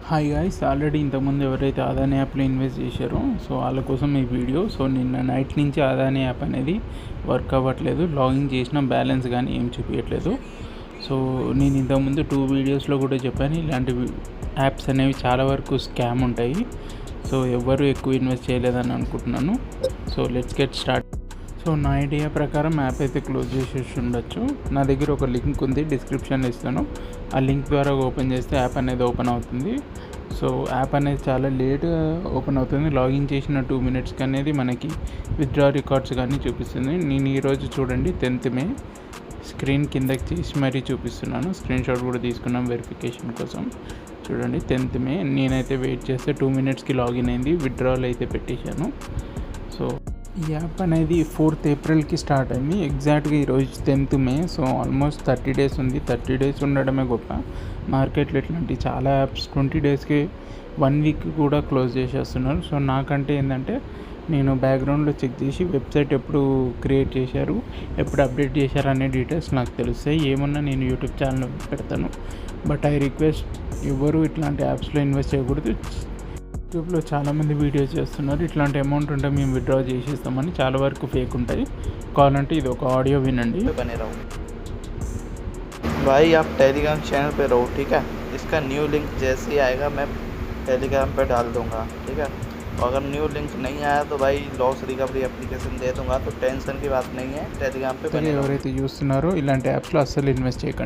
Hi guys, already ఇంతకుముందు ఎవరైతే అదానీ యాప్లో ఇన్వెస్ట్ చేశారో సో వాళ్ళ కోసం ఈ వీడియో. సో నిన్న నైట్ నుంచి అదానీ యాప్ అనేది వర్క్ అవ్వట్లేదు, లాగిన్ చేసిన బ్యాలెన్స్ కానీ ఏం చూపించట్లేదు. సో నేను ఇంతకుముందు 2 వీడియోస్లో కూడా చెప్పాను, ఇలాంటి యాప్స్ అనేవి చాలా వరకు స్కామ్ ఉంటాయి. సో ఎవ్వరు ఎక్కువ ఇన్వెస్ట్ చేయలేదని అనుకుంటున్నాను. So let's get start. So నా ఐడియా ప్రకారం యాప్ అయితే క్లోజ్ చేసేసి ఉండొచ్చు. నా దగ్గర ఒక లింక్ ఉంది, డిస్క్రిప్షన్లో ఇస్తాను. ఆ లింక్ ద్వారా ఓపెన్ చేస్తే యాప్ అనేది ఓపెన్ అవుతుంది. సో యాప్ అనేది చాలా లేట్గా ఓపెన్ అవుతుంది. లాగిన్ చేసిన 2 మినిట్స్కి అనేది మనకి విత్డ్రా రికార్డ్స్ కానీ చూపిస్తుంది. నేను ఈరోజు చూడండి 10th మే స్క్రీన్ కిందకి చేసి మరీ చూపిస్తున్నాను. స్క్రీన్ షాట్ కూడా తీసుకున్నాం వెరిఫికేషన్ కోసం. చూడండి 10th మే నేనైతే వెయిట్ చేస్తే 2 మినిట్స్కి లాగిన్ అయింది, విత్డ్రాల్ అయితే పెట్టేశాను. సో ఈ యాప్ అనేది 4th ఏప్రిల్కి స్టార్ట్ అయింది, ఎగ్జాక్ట్గా ఈరోజు 10th మే. సో ఆల్మోస్ట్ 30 డేస్ ఉంది. 30 డేస్ ఉండడమే గొప్ప. మార్కెట్లో ఇట్లాంటి చాలా యాప్స్ 20 డేస్కి 1 వీక్ కూడా క్లోజ్ చేసేస్తున్నారు. సో నాకంటే ఏంటంటే నేను బ్యాక్గ్రౌండ్లో చెక్ చేసి వెబ్సైట్ ఎప్పుడు క్రియేట్ చేశారు, ఎప్పుడు అప్డేట్ చేశారు అనే డీటెయిల్స్ నాకు తెలుస్తాయి. ఏమన్నా నేను యూట్యూబ్ ఛానల్ పెడతాను. బట్ ఐ రిక్వెస్ట్, ఎవరు ఇట్లాంటి యాప్స్లో ఇన్వెస్ట్ చేయకూడదు. యూట్యూబ్లో చాలామంది వీడియోస్ చేస్తున్నారు, ఇట్లాంటి అమౌంట్ ఉంటే మేము విత్డ్రా చేసేస్తామని. చాలా వరకు ఫేక్ ఉంటాయి. కావాలంటే ఇది ఒక ఆడియో వినండి. बने रहो भाई, आप टेलीग्राम चैनल पे रहो, ठीक है। इसका न्यू लिंक जैसे ही आएगा मैं टेलीग्राम पे डाल दूंगा, ठीक है। और अगर न्यू लिंक नहीं आया तो भाई लॉस रिकवरी एप्लीकेशन दे दूंगा, तो टेंशन की बात नहीं है। टेलीग्राम पे बने रहो। ఎవరైతే చూస్తున్నారో ఇలాంటి యాప్స్లో అస్సలు ఇన్వెస్ట్ చేయకండి.